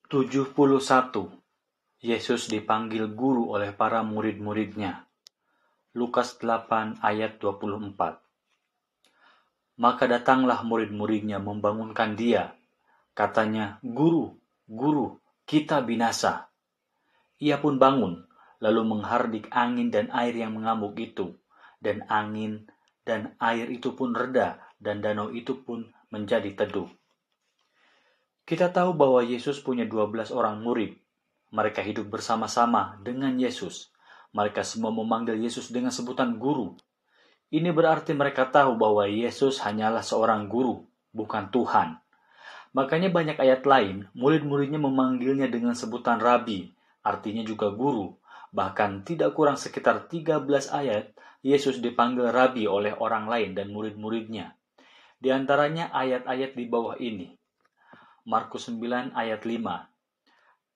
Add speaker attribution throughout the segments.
Speaker 1: 71. Yesus dipanggil guru oleh para murid-muridnya. Lukas 8 ayat 24. Maka datanglah murid-muridnya membangunkan dia. Katanya, "Guru, guru, kita binasa." Ia pun bangun, lalu menghardik angin dan air yang mengamuk itu. Dan angin dan air itu pun reda, dan danau itu pun menjadi teduh. Kita tahu bahwa Yesus punya 12 orang murid. Mereka hidup bersama-sama dengan Yesus. Mereka semua memanggil Yesus dengan sebutan guru. Ini berarti mereka tahu bahwa Yesus hanyalah seorang guru, bukan Tuhan. Makanya banyak ayat lain, murid-muridnya memanggilnya dengan sebutan rabi, artinya juga guru. Bahkan tidak kurang sekitar 13 ayat, Yesus dipanggil rabi oleh orang lain dan murid-muridnya. Di antaranya ayat-ayat di bawah ini. Markus 9 ayat 5.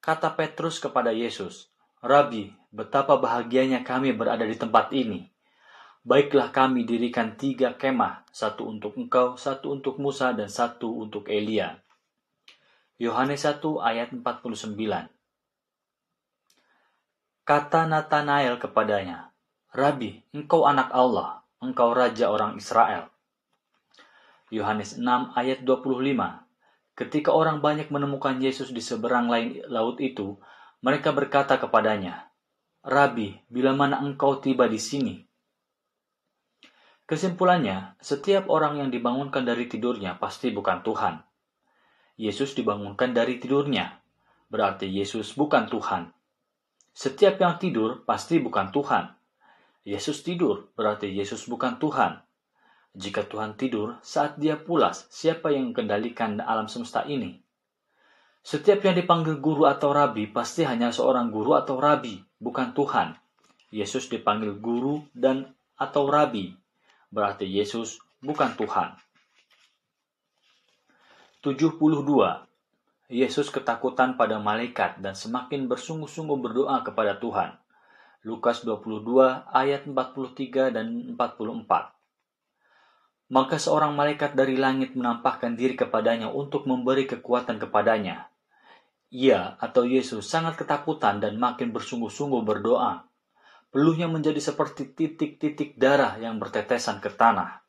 Speaker 1: Kata Petrus kepada Yesus, "Rabi, betapa bahagianya kami berada di tempat ini. Baiklah kami dirikan 3 kemah, 1 untuk engkau, 1 untuk Musa, dan 1 untuk Elia." Yohanes 1 ayat 49. Kata Natanael kepadanya, "Rabi, engkau anak Allah, engkau raja orang Israel." Yohanes 6 ayat 25. Ketika orang banyak menemukan Yesus di seberang lain laut itu, mereka berkata kepadanya, "Rabi, bila mana engkau tiba di sini?" Kesimpulannya, setiap orang yang dibangunkan dari tidurnya pasti bukan Tuhan. Yesus dibangunkan dari tidurnya, berarti Yesus bukan Tuhan. Setiap yang tidur pasti bukan Tuhan. Yesus tidur, berarti Yesus bukan Tuhan. Jika Tuhan tidur, saat dia pulas, siapa yang mengendalikan alam semesta ini? Setiap yang dipanggil guru atau rabi pasti hanya seorang guru atau rabi, bukan Tuhan. Yesus dipanggil guru dan atau rabi, berarti Yesus bukan Tuhan. 72. Yesus ketakutan pada malaikat dan semakin bersungguh-sungguh berdoa kepada Tuhan. Lukas 22 ayat 43 dan 44. Maka seorang malaikat dari langit menampakkan diri kepadanya untuk memberi kekuatan kepadanya. Ia atau Yesus sangat ketakutan dan makin bersungguh-sungguh berdoa. Peluhnya menjadi seperti titik-titik darah yang bertetesan ke tanah.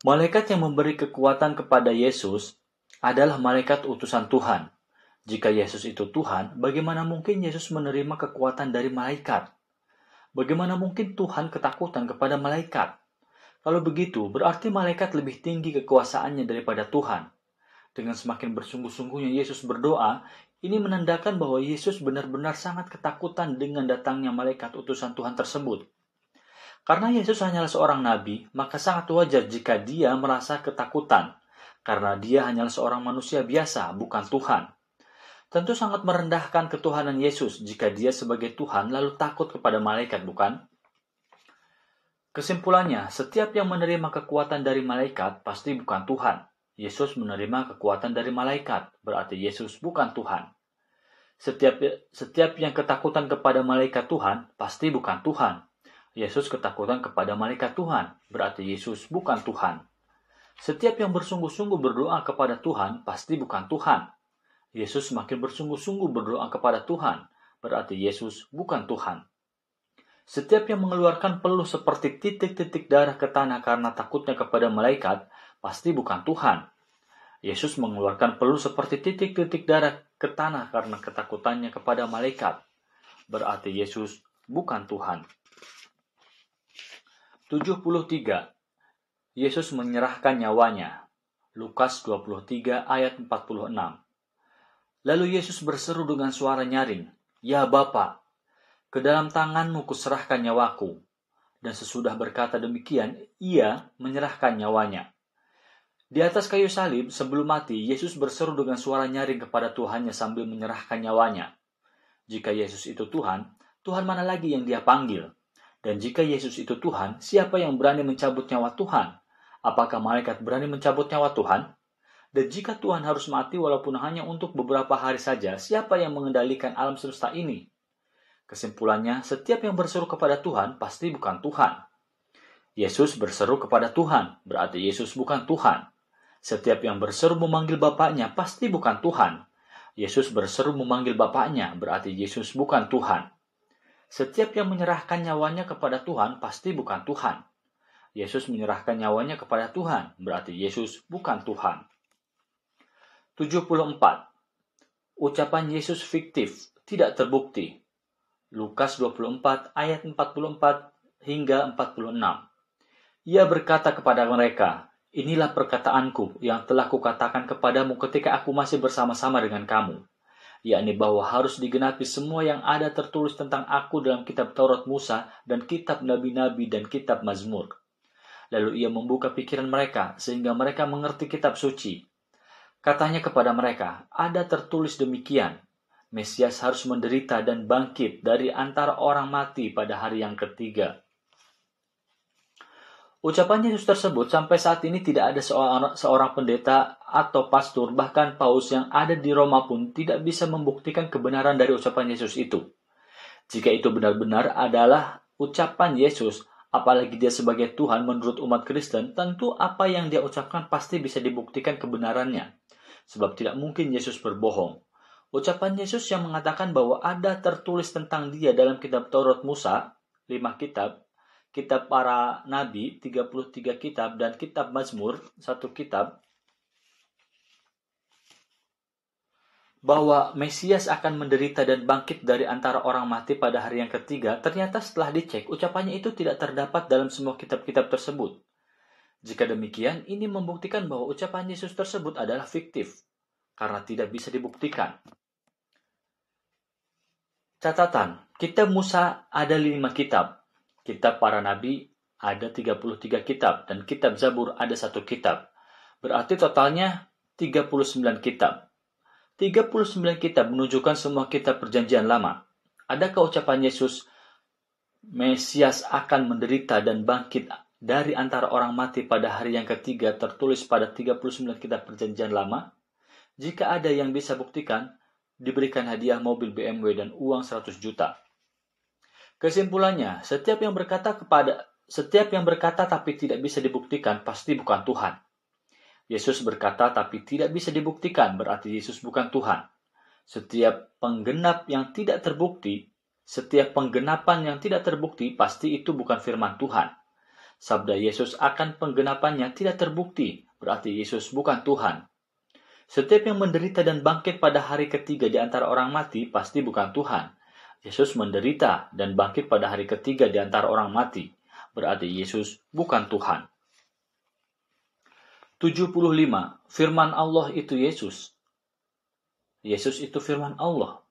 Speaker 1: Malaikat yang memberi kekuatan kepada Yesus adalah malaikat utusan Tuhan. Jika Yesus itu Tuhan, bagaimana mungkin Yesus menerima kekuatan dari malaikat? Bagaimana mungkin Tuhan ketakutan kepada malaikat? Kalau begitu, berarti malaikat lebih tinggi kekuasaannya daripada Tuhan. Dengan semakin bersungguh-sungguhnya Yesus berdoa, ini menandakan bahwa Yesus benar-benar sangat ketakutan dengan datangnya malaikat utusan Tuhan tersebut. Karena Yesus hanyalah seorang nabi, maka sangat wajar jika dia merasa ketakutan, karena dia hanyalah seorang manusia biasa, bukan Tuhan. Tentu sangat merendahkan ketuhanan Yesus jika dia sebagai Tuhan lalu takut kepada malaikat, bukan? Kesimpulannya, setiap yang menerima kekuatan dari malaikat pasti bukan Tuhan. Yesus menerima kekuatan dari malaikat, berarti Yesus bukan Tuhan. Setiap yang ketakutan kepada malaikat Tuhan pasti bukan Tuhan. Yesus ketakutan kepada malaikat Tuhan, berarti Yesus bukan Tuhan. Setiap yang bersungguh-sungguh berdoa kepada Tuhan pasti bukan Tuhan. Yesus semakin bersungguh-sungguh berdoa kepada Tuhan, berarti Yesus bukan Tuhan. Setiap yang mengeluarkan peluh seperti titik-titik darah ke tanah karena takutnya kepada malaikat, pasti bukan Tuhan. Yesus mengeluarkan peluh seperti titik-titik darah ke tanah karena ketakutannya kepada malaikat. Berarti Yesus bukan Tuhan. 73. Yesus menyerahkan nyawanya. Lukas 23 ayat 46. Lalu Yesus berseru dengan suara nyaring, "Ya Bapa, ke dalam tanganmu kuserahkan nyawaku." Dan sesudah berkata demikian, ia menyerahkan nyawanya. Di atas kayu salib, sebelum mati, Yesus berseru dengan suara nyaring kepada Tuhannya sambil menyerahkan nyawanya. Jika Yesus itu Tuhan, Tuhan mana lagi yang dia panggil? Dan jika Yesus itu Tuhan, siapa yang berani mencabut nyawa Tuhan? Apakah malaikat berani mencabut nyawa Tuhan? Dan jika Tuhan harus mati walaupun hanya untuk beberapa hari saja, siapa yang mengendalikan alam semesta ini? Kesimpulannya, setiap yang berseru kepada Tuhan pasti bukan Tuhan. Yesus berseru kepada Tuhan, berarti Yesus bukan Tuhan. Setiap yang berseru memanggil Bapaknya pasti bukan Tuhan. Yesus berseru memanggil Bapaknya, berarti Yesus bukan Tuhan. Setiap yang menyerahkan nyawanya kepada Tuhan pasti bukan Tuhan. Yesus menyerahkan nyawanya kepada Tuhan, berarti Yesus bukan Tuhan. 74. Ucapan Yesus fiktif, tidak terbukti. Lukas 24 ayat 44 hingga 46. Ia berkata kepada mereka, "Inilah perkataanku yang telah kukatakan kepadamu ketika aku masih bersama-sama dengan kamu, yakni bahwa harus digenapi semua yang ada tertulis tentang aku dalam kitab Taurat Musa dan kitab Nabi-Nabi dan kitab Mazmur." Lalu ia membuka pikiran mereka sehingga mereka mengerti kitab suci. Katanya kepada mereka, "Ada tertulis demikian, Mesias harus menderita dan bangkit dari antara orang mati pada hari yang ketiga." Ucapan Yesus tersebut sampai saat ini tidak ada seorang pendeta atau pastor, bahkan paus yang ada di Roma pun tidak bisa membuktikan kebenaran dari ucapan Yesus itu. Jika itu benar-benar adalah ucapan Yesus, apalagi dia sebagai Tuhan menurut umat Kristen, tentu apa yang dia ucapkan pasti bisa dibuktikan kebenarannya. Sebab tidak mungkin Yesus berbohong. Ucapan Yesus yang mengatakan bahwa ada tertulis tentang dia dalam kitab Taurat Musa, 5 kitab, kitab para nabi, 33 kitab, dan kitab Mazmur, 1 kitab, bahwa Mesias akan menderita dan bangkit dari antara orang mati pada hari yang ketiga, ternyata setelah dicek, ucapannya itu tidak terdapat dalam semua kitab-kitab tersebut. Jika demikian, ini membuktikan bahwa ucapan Yesus tersebut adalah fiktif, karena tidak bisa dibuktikan. Catatan, kitab Musa ada 5 kitab. Kitab para nabi ada 33 kitab, dan kitab Zabur ada 1 kitab. Berarti totalnya 39 kitab. 39 kitab menunjukkan semua kitab perjanjian lama. Adakah ucapan Yesus, Mesias akan menderita dan bangkit dari antara orang mati pada hari yang ketiga tertulis pada 39 kitab perjanjian lama? Jika ada yang bisa buktikan, diberikan hadiah mobil BMW dan uang 100 juta. Kesimpulannya, setiap yang berkata tapi tidak bisa dibuktikan pasti bukan Tuhan. Yesus berkata tapi tidak bisa dibuktikan, berarti Yesus bukan Tuhan. Setiap penggenapan yang tidak terbukti pasti itu bukan firman Tuhan. Sabda Yesus akan penggenapannya tidak terbukti, berarti Yesus bukan Tuhan. Setiap yang menderita dan bangkit pada hari ketiga di antara orang mati pasti bukan Tuhan. Yesus menderita dan bangkit pada hari ketiga di antara orang mati. Berarti Yesus bukan Tuhan. 75. Firman Allah itu Yesus. Yesus itu firman Allah.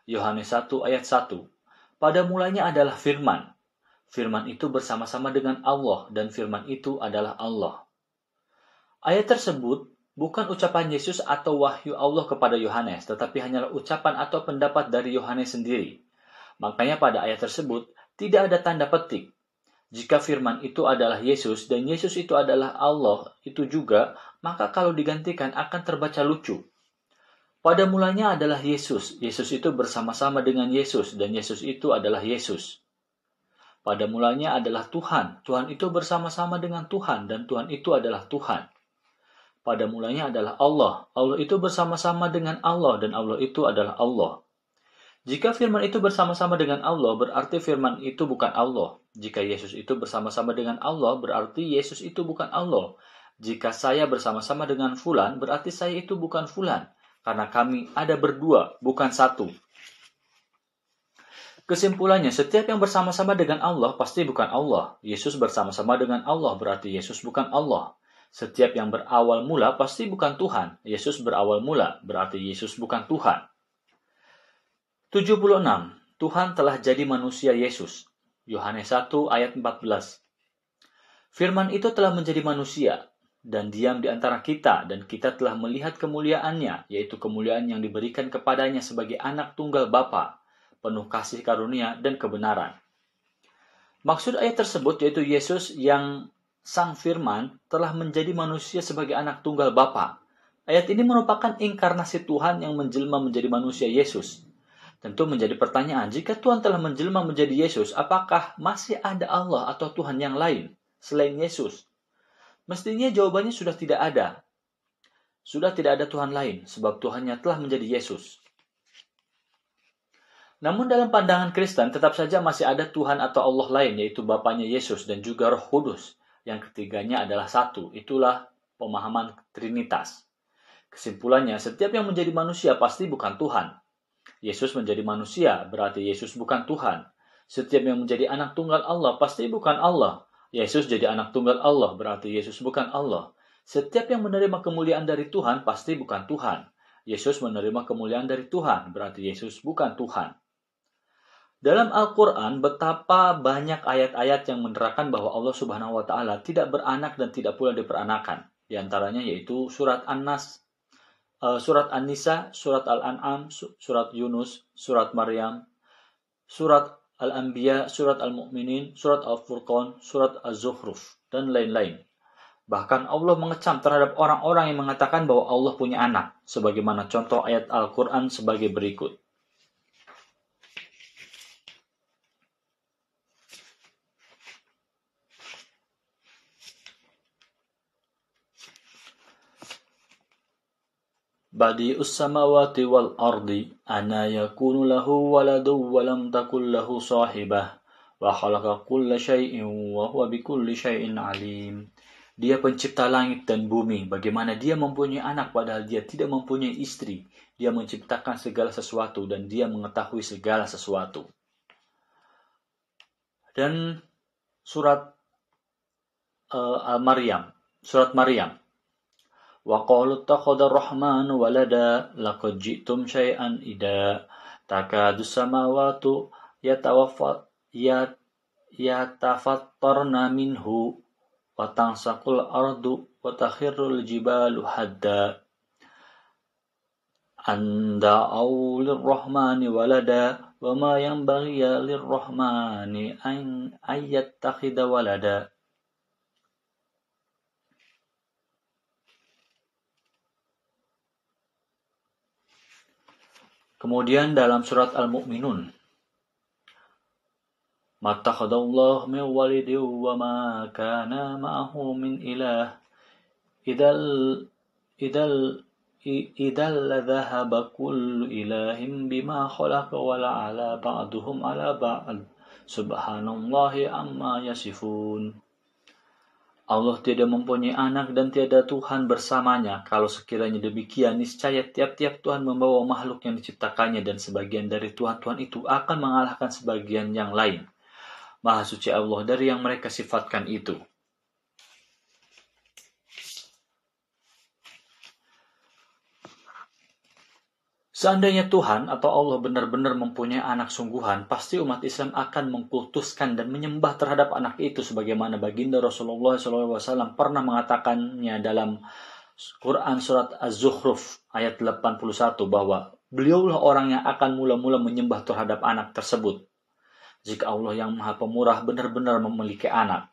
Speaker 1: Yohanes 1 ayat 1. Pada mulanya adalah firman. Firman itu bersama-sama dengan Allah dan firman itu adalah Allah. Ayat tersebut bukan ucapan Yesus atau wahyu Allah kepada Yohanes, tetapi hanyalah ucapan atau pendapat dari Yohanes sendiri. Makanya pada ayat tersebut tidak ada tanda petik. Jika firman itu adalah Yesus dan Yesus itu adalah Allah itu juga, maka kalau digantikan akan terbaca lucu. Pada mulanya adalah Yesus. Yesus itu bersama-sama dengan Yesus dan Yesus itu adalah Yesus. Pada mulanya adalah Tuhan. Tuhan itu bersama-sama dengan Tuhan dan Tuhan itu adalah Tuhan. Pada mulanya adalah Allah. Allah itu bersama-sama dengan Allah dan Allah itu adalah Allah. Jika firman itu bersama-sama dengan Allah, berarti firman itu bukan Allah. Jika Yesus itu bersama-sama dengan Allah, berarti Yesus itu bukan Allah. Jika saya bersama-sama dengan fulan, berarti saya itu bukan fulan. Karena kami ada berdua, bukan satu. Kesimpulannya, setiap yang bersama-sama dengan Allah pasti bukan Allah. Yesus bersama-sama dengan Allah, berarti Yesus bukan Allah. Setiap yang berawal mula pasti bukan Tuhan. Yesus berawal mula, berarti Yesus bukan Tuhan. 76. Tuhan telah jadi manusia Yesus. Yohanes 1 ayat 14. Firman itu telah menjadi manusia dan diam di antara kita, dan kita telah melihat kemuliaannya, yaitu kemuliaan yang diberikan kepadanya sebagai anak tunggal Bapa, penuh kasih karunia dan kebenaran. Maksud ayat tersebut yaitu Yesus yang Sang Firman telah menjadi manusia sebagai anak tunggal Bapa. Ayat ini merupakan inkarnasi Tuhan yang menjelma menjadi manusia Yesus. Tentu menjadi pertanyaan, jika Tuhan telah menjelma menjadi Yesus, apakah masih ada Allah atau Tuhan yang lain selain Yesus? Mestinya jawabannya sudah tidak ada. Sudah tidak ada Tuhan lain, sebab Tuhannya telah menjadi Yesus. Namun dalam pandangan Kristen tetap saja masih ada Tuhan atau Allah lain, yaitu Bapanya Yesus dan juga Roh Kudus. Yang ketiganya adalah satu. Itulah pemahaman Trinitas. Kesimpulannya, setiap yang menjadi manusia pasti bukan Tuhan. Yesus menjadi manusia, berarti Yesus bukan Tuhan. Setiap yang menjadi anak tunggal Allah pasti bukan Allah. Yesus jadi anak tunggal Allah, berarti Yesus bukan Allah. Setiap yang menerima kemuliaan dari Tuhan pasti bukan Tuhan. Yesus menerima kemuliaan dari Tuhan, berarti Yesus bukan Tuhan. Dalam Al-Quran, betapa banyak ayat-ayat yang menerangkan bahwa Allah Subhanahu wa Ta'ala tidak beranak dan tidak pula diperanakan. Di antaranya yaitu surat An-Nas, surat An-Nisa, surat Al-An'am, surat Yunus, surat Maryam, surat Al-Anbiya, surat Al-Mu'minin, surat Al-Furqan, surat Az-Zukhruf, dan lain-lain. Bahkan Allah mengecam terhadap orang-orang yang mengatakan bahwa Allah punya anak, sebagaimana contoh ayat Al-Quran sebagai berikut. Badi'us samawati wal ardi ana yakunu lahu waladun wa lam takul lahu sahibah wa khalaqa kulla syai'in wa huwa bikulli syai'in alim. Dia pencipta langit dan bumi, bagaimana dia mempunyai anak padahal dia tidak mempunyai istri. Dia menciptakan segala sesuatu dan dia mengetahui segala sesuatu. Dan surat Maryam, surat Maryam. Wa qalu ittakhadha ar-rahmanu walada laqad ji'tum syai'an idza takadu samawati yatafattarna minhu wa tansaqul ardu wa takhirrul jibalu hadda anda aulir rahmani walada wa ma yanbaghi lirrahmani an yattakhidha walada. Kemudian dalam surat Al-Mu'minun, mattakhadallahu min walidin wa ma kana ma'ahu min ilah idal ladhahaba kullu ilahin bima khalaqa wa la'ala ba'duhum ala ba'd subhanallahi amma yasifun. Allah tidak mempunyai anak dan tiada Tuhan bersamanya. Kalau sekiranya demikian, niscaya tiap-tiap Tuhan membawa makhluk yang diciptakannya dan sebagian dari Tuhan-Tuhan itu akan mengalahkan sebagian yang lain. Maha suci Allah dari yang mereka sifatkan itu. Seandainya Tuhan atau Allah benar-benar mempunyai anak sungguhan, pasti umat Islam akan mengkultuskan dan menyembah terhadap anak itu sebagaimana baginda Rasulullah SAW pernah mengatakannya dalam Quran surat Az-Zukhruf ayat 81 bahwa beliaulah orang yang akan mula-mula menyembah terhadap anak tersebut. Jika Allah yang Maha Pemurah benar-benar memiliki anak.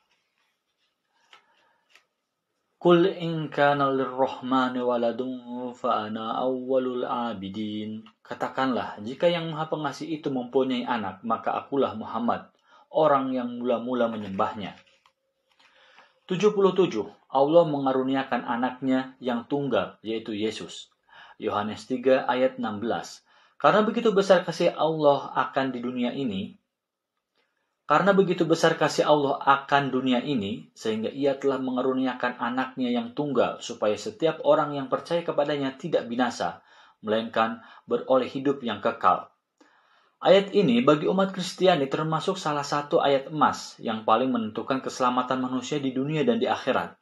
Speaker 1: Qul in kana lirrahmani waladun fa ana awwalul abidin. Katakanlah, jika yang Maha Pengasih itu mempunyai anak, maka akulah Muhammad, orang yang mula-mula menyembahnya. 77. Allah mengaruniakan anaknya yang tunggal, yaitu Yesus. Yohanes 3 ayat 16. Karena begitu besar kasih Allah akan dunia ini, sehingga ia telah mengaruniakan anaknya yang tunggal, supaya setiap orang yang percaya kepadanya tidak binasa, melainkan beroleh hidup yang kekal. Ayat ini bagi umat Kristiani termasuk salah satu ayat emas yang paling menentukan keselamatan manusia di dunia dan di akhirat.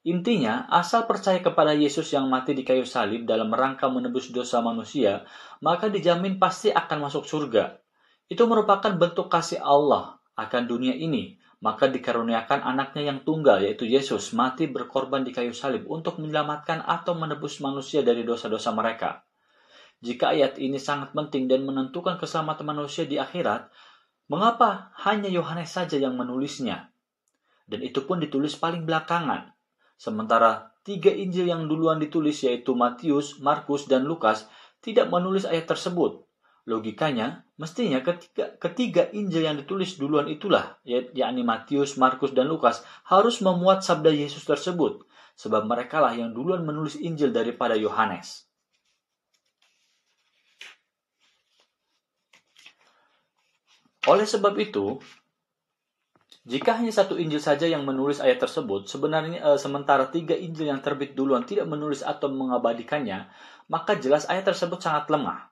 Speaker 1: Intinya, asal percaya kepada Yesus yang mati di kayu salib dalam rangka menebus dosa manusia, maka dijamin pasti akan masuk surga. Itu merupakan bentuk kasih Allah akan dunia ini, maka dikaruniakan anaknya yang tunggal, yaitu Yesus, mati berkorban di kayu salib untuk menyelamatkan atau menebus manusia dari dosa-dosa mereka. Jika ayat ini sangat penting dan menentukan keselamatan manusia di akhirat, mengapa hanya Yohanes saja yang menulisnya? Dan itu pun ditulis paling belakangan. Sementara 3 Injil yang duluan ditulis, yaitu Matius, Markus, dan Lukas, tidak menulis ayat tersebut. Logikanya, mestinya ketiga Injil yang ditulis duluan itulah, yakni Matius, Markus, dan Lukas, harus memuat sabda Yesus tersebut. sebab merekalah yang duluan menulis Injil daripada Yohanes. Oleh sebab itu, jika hanya satu Injil saja yang menulis ayat tersebut, sementara 3 Injil yang terbit duluan tidak menulis atau mengabadikannya, maka jelas ayat tersebut sangat lemah.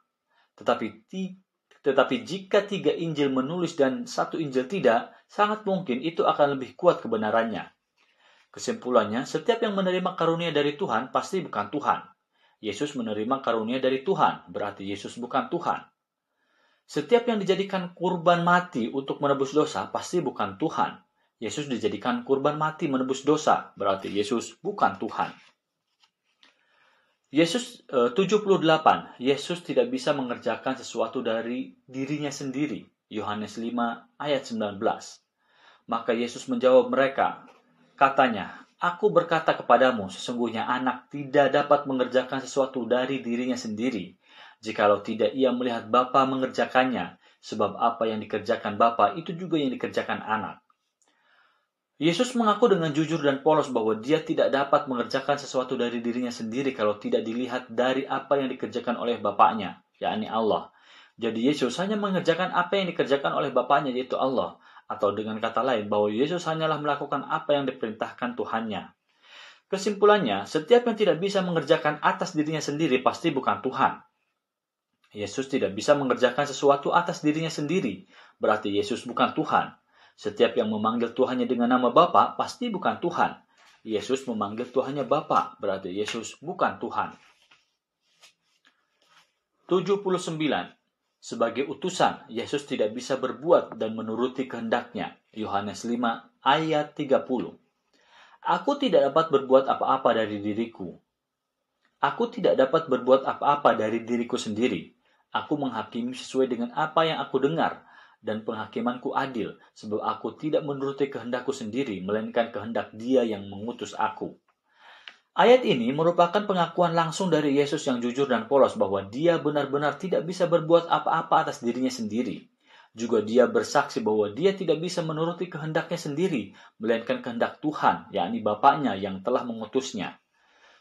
Speaker 1: Tetapi jika 3 Injil menulis dan 1 Injil tidak, sangat mungkin itu akan lebih kuat kebenarannya. Kesimpulannya, setiap yang menerima karunia dari Tuhan pasti bukan Tuhan. Yesus menerima karunia dari Tuhan, berarti Yesus bukan Tuhan. Setiap yang dijadikan kurban mati untuk menebus dosa pasti bukan Tuhan. Yesus dijadikan kurban mati menebus dosa, berarti Yesus bukan Tuhan. Yesus 78. Yesus tidak bisa mengerjakan sesuatu dari dirinya sendiri. Yohanes 5 ayat 19. Maka Yesus menjawab mereka, katanya, "Aku berkata kepadamu, sesungguhnya anak tidak dapat mengerjakan sesuatu dari dirinya sendiri, jikalau tidak ia melihat Bapa mengerjakannya, sebab apa yang dikerjakan Bapa itu juga yang dikerjakan anak." Yesus mengaku dengan jujur dan polos bahwa dia tidak dapat mengerjakan sesuatu dari dirinya sendiri kalau tidak dilihat dari apa yang dikerjakan oleh Bapaknya, yakni Allah. Jadi Yesus hanya mengerjakan apa yang dikerjakan oleh Bapaknya, yaitu Allah. Atau dengan kata lain, bahwa Yesus hanyalah melakukan apa yang diperintahkan Tuhannya. Kesimpulannya, setiap yang tidak bisa mengerjakan atas dirinya sendiri pasti bukan Tuhan. Yesus tidak bisa mengerjakan sesuatu atas dirinya sendiri, berarti Yesus bukan Tuhan. Setiap yang memanggil Tuhannya dengan nama Bapa pasti bukan Tuhan. Yesus memanggil Tuhannya Bapa, berarti Yesus bukan Tuhan. 79. Sebagai utusan, Yesus tidak bisa berbuat dan menuruti kehendaknya. Yohanes 5 ayat 30. Aku tidak dapat berbuat apa-apa dari diriku. Aku tidak dapat berbuat apa-apa dari diriku sendiri. Aku menghakimi sesuai dengan apa yang aku dengar, dan penghakimanku adil, sebab aku tidak menuruti kehendakku sendiri, melainkan kehendak Dia yang mengutus aku. Ayat ini merupakan pengakuan langsung dari Yesus yang jujur dan polos bahwa Dia benar-benar tidak bisa berbuat apa-apa atas dirinya sendiri. Juga Dia bersaksi bahwa Dia tidak bisa menuruti kehendaknya sendiri, melainkan kehendak Tuhan, yakni Bapaknya yang telah mengutusnya.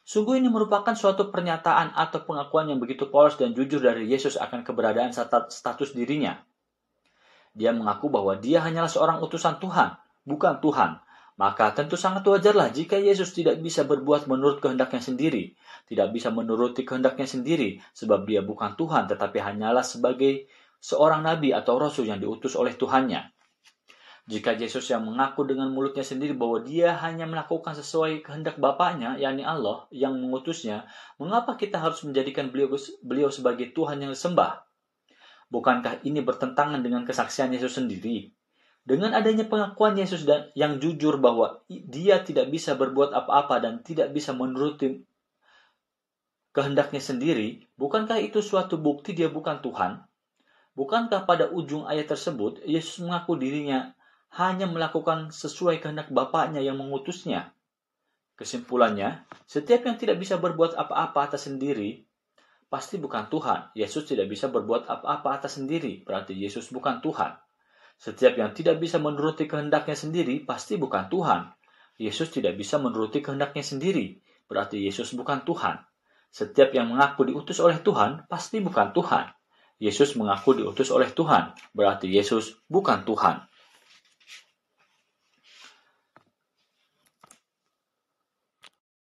Speaker 1: Sungguh ini merupakan suatu pernyataan atau pengakuan yang begitu polos dan jujur dari Yesus akan keberadaan status dirinya. Dia mengaku bahwa dia hanyalah seorang utusan Tuhan, bukan Tuhan. Maka tentu sangat wajarlah jika Yesus tidak bisa berbuat menurut kehendaknya sendiri, tidak bisa menuruti kehendaknya sendiri, sebab dia bukan Tuhan, tetapi hanyalah sebagai seorang nabi atau rasul yang diutus oleh Tuhannya. Jika Yesus yang mengaku dengan mulutnya sendiri bahwa dia hanya melakukan sesuai kehendak Bapaknya, yakni Allah, yang mengutusnya, mengapa kita harus menjadikan beliau sebagai Tuhan yang disembah? Bukankah ini bertentangan dengan kesaksian Yesus sendiri? Dengan adanya pengakuan Yesus yang jujur bahwa dia tidak bisa berbuat apa-apa dan tidak bisa menuruti kehendaknya sendiri, bukankah itu suatu bukti dia bukan Tuhan? Bukankah pada ujung ayat tersebut, Yesus mengaku dirinya hanya melakukan sesuai kehendak Bapaknya yang mengutusnya? Kesimpulannya, setiap yang tidak bisa berbuat apa-apa atas sendiri, pasti bukan Tuhan. Yesus tidak bisa berbuat apa-apa atas sendiri, berarti Yesus bukan Tuhan. Setiap yang tidak bisa menuruti kehendaknya sendiri, pasti bukan Tuhan. Yesus tidak bisa menuruti kehendaknya sendiri, berarti Yesus bukan Tuhan. Setiap yang mengaku diutus oleh Tuhan, pasti bukan Tuhan. Yesus mengaku diutus oleh Tuhan, berarti Yesus bukan Tuhan.